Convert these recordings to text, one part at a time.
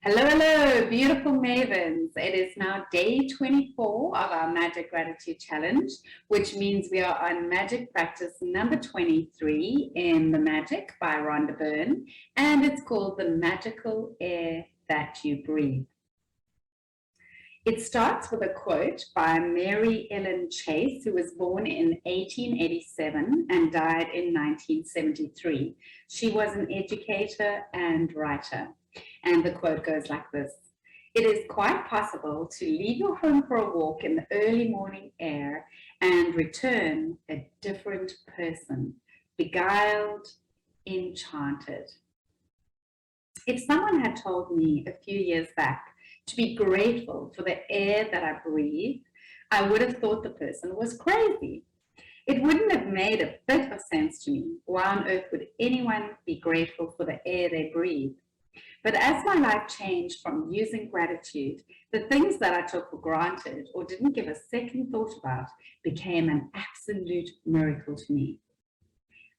Hello, hello, beautiful mavens. It is now day 24 of our Magic Gratitude Challenge, which means we are on Magic Practice number 23 in The Magic by Rhonda Byrne, and it's called The Magical Air That You Breathe. It starts with a quote by Mary Ellen Chase, who was born in 1887 and died in 1973. She was an educator and writer. And the quote goes like this: "It is quite possible to leave your home for a walk in the early morning air and return a different person, beguiled, enchanted." If someone had told me a few years back to be grateful for the air that I breathe, I would have thought the person was crazy. It wouldn't have made a bit of sense to me. Why on earth would anyone be grateful for the air they breathe? But as my life changed from using gratitude, the things that I took for granted or didn't give a second thought about became an absolute miracle to me.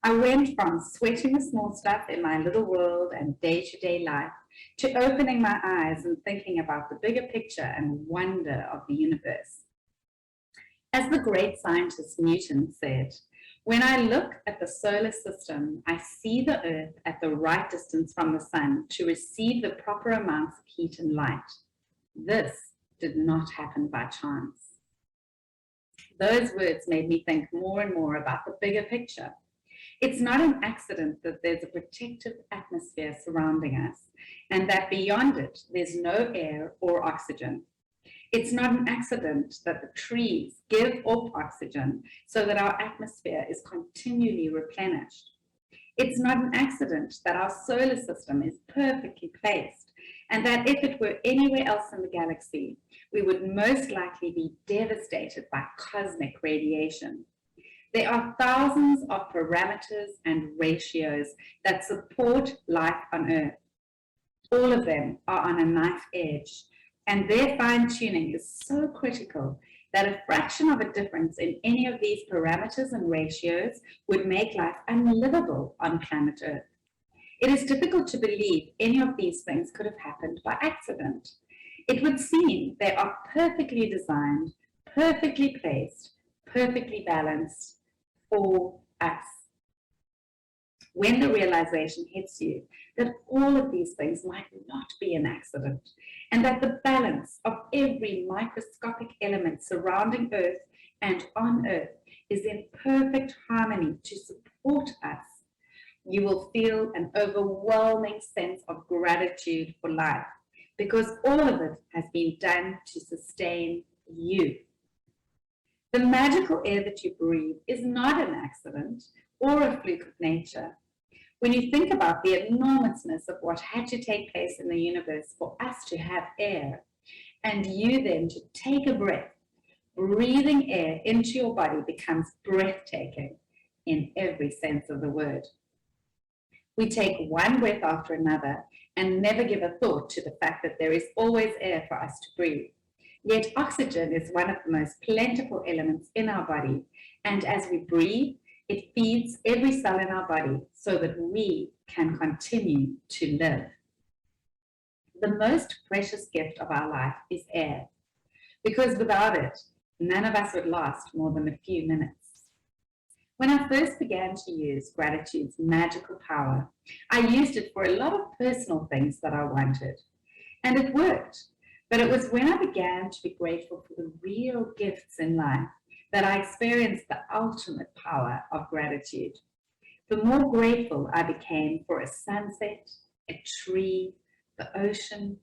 I went from sweating the small stuff in my little world and day-to-day life to opening my eyes and thinking about the bigger picture and wonder of the universe. As the great scientist Newton said, "When I look at the solar system, I see the Earth at the right distance from the sun to receive the proper amounts of heat and light. This did not happen by chance." Those words made me think more and more about the bigger picture. It's not an accident that there's a protective atmosphere surrounding us, and that beyond it, there's no air or oxygen. It's not an accident that the trees give off oxygen so that our atmosphere is continually replenished. It's not an accident that our solar system is perfectly placed, and that if it were anywhere else in the galaxy, we would most likely be devastated by cosmic radiation. There are thousands of parameters and ratios that support life on Earth. All of them are on a knife edge, and their fine-tuning is so critical that a fraction of a difference in any of these parameters and ratios would make life unlivable on planet Earth. It is difficult to believe any of these things could have happened by accident. It would seem they are perfectly designed, perfectly placed, perfectly balanced for us. When the realization hits you that all of these things might not be an accident, and that the balance of every microscopic element surrounding Earth and on Earth is in perfect harmony to support us, you will feel an overwhelming sense of gratitude for life, because all of it has been done to sustain you. The magical air that you breathe is not an accident or a fluke of nature. When you think about the enormousness of what had to take place in the universe for us to have air, and you then to take a breath, breathing air into your body becomes breathtaking in every sense of the word. We take one breath after another and never give a thought to the fact that there is always air for us to breathe. Yet oxygen is one of the most plentiful elements in our body, and as we breathe, it feeds every cell in our body so that we can continue to live. The most precious gift of our life is air, because without it, none of us would last more than a few minutes. When I first began to use gratitude's magical power, I used it for a lot of personal things that I wanted, and it worked. But it was when I began to be grateful for the real gifts in life that I experienced the ultimate power of gratitude. The more grateful I became for a sunset, a tree, the ocean,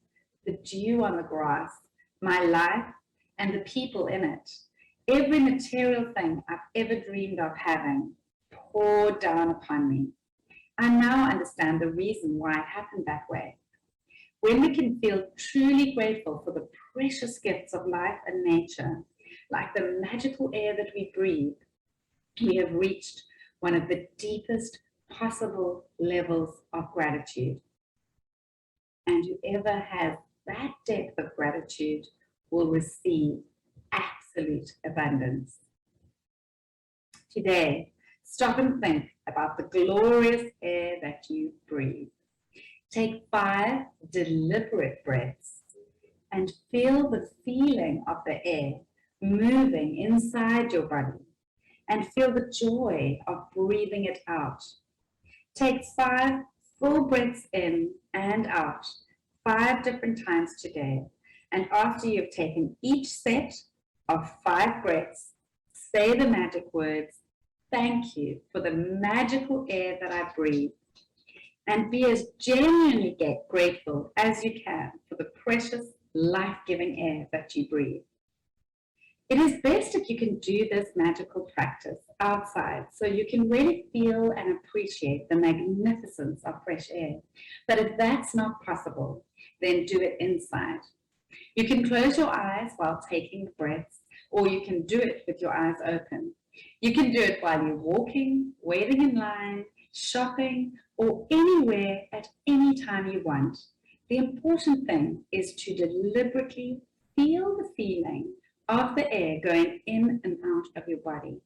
the dew on the grass, my life, and the people in it, every material thing I've ever dreamed of having poured down upon me. I now understand the reason why it happened that way. When we can feel truly grateful for the precious gifts of life and nature, like the magical air that we breathe, we have reached one of the deepest possible levels of gratitude. And whoever has that depth of gratitude will receive absolute abundance. Today, stop and think about the glorious air that you breathe. Take 5 deliberate breaths and feel the feeling of the air moving inside your body and feel the joy of breathing it out. Take 5 full breaths in and out 5 different times today. And after you've taken each set of 5 breaths, say the magic words, "Thank you for the magical air that I breathe." And be as genuinely grateful as you can for the precious, life-giving air that you breathe. It is best if you can do this magical practice outside so you can really feel and appreciate the magnificence of fresh air. But if that's not possible, then do it inside. You can close your eyes while taking the breaths, or you can do it with your eyes open. You can do it while you're walking, waiting in line, shopping, or anywhere at any time you want. The important thing is to deliberately feel the feeling of the air going in and out of your body.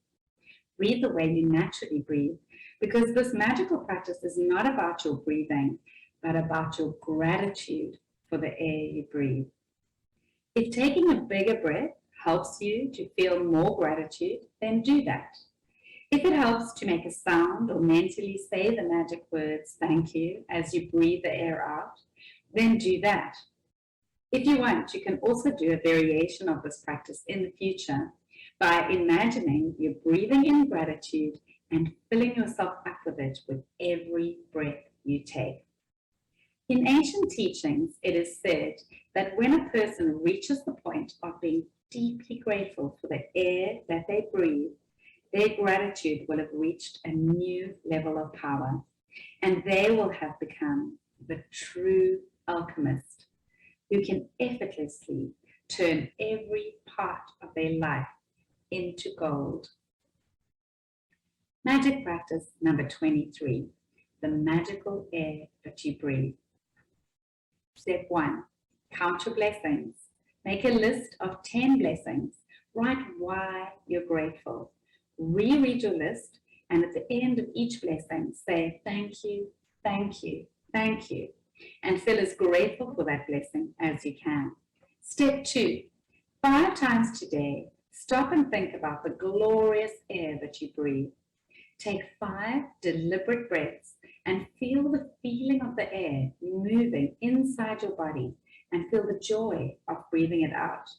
Breathe the way you naturally breathe, because this magical practice is not about your breathing, but about your gratitude for the air you breathe. If taking a bigger breath helps you to feel more gratitude, then do that. If it helps to make a sound or mentally say the magic words, "Thank you," as you breathe the air out, then do that. If you want, you can also do a variation of this practice in the future by imagining you're breathing in gratitude and filling yourself up with it with every breath you take. In ancient teachings, it is said that when a person reaches the point of being deeply grateful for the air that they breathe, their gratitude will have reached a new level of power, and they will have become the true alchemist who can effortlessly turn every part of their life into gold. Magic practice number 23, the magical air that you breathe. Step 1, count your blessings. Make a list of 10 blessings. Write why you're grateful. Reread your list, and at the end of each blessing, say thank you, thank you, thank you, and feel as grateful for that blessing as you can. Step 2, 5 times today, stop and think about the glorious air that you breathe. Take 5 deliberate breaths and feel the feeling of the air moving inside your body and feel the joy of breathing it out.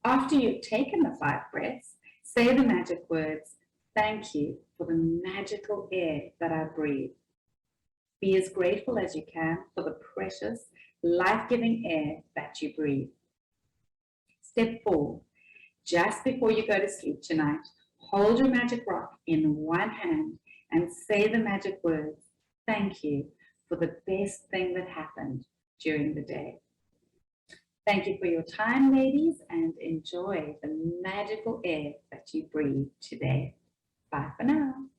After you've taken the 5 breaths, say the magic words, "Thank you for the magical air that I breathe." Be as grateful as you can for the precious, life-giving air that you breathe. Step 4, just before you go to sleep tonight, hold your magic rock in one hand and say the magic words, "Thank you for the best thing that happened during the day." Thank you for your time, ladies, and enjoy the magical air that you breathe today. Bye for now.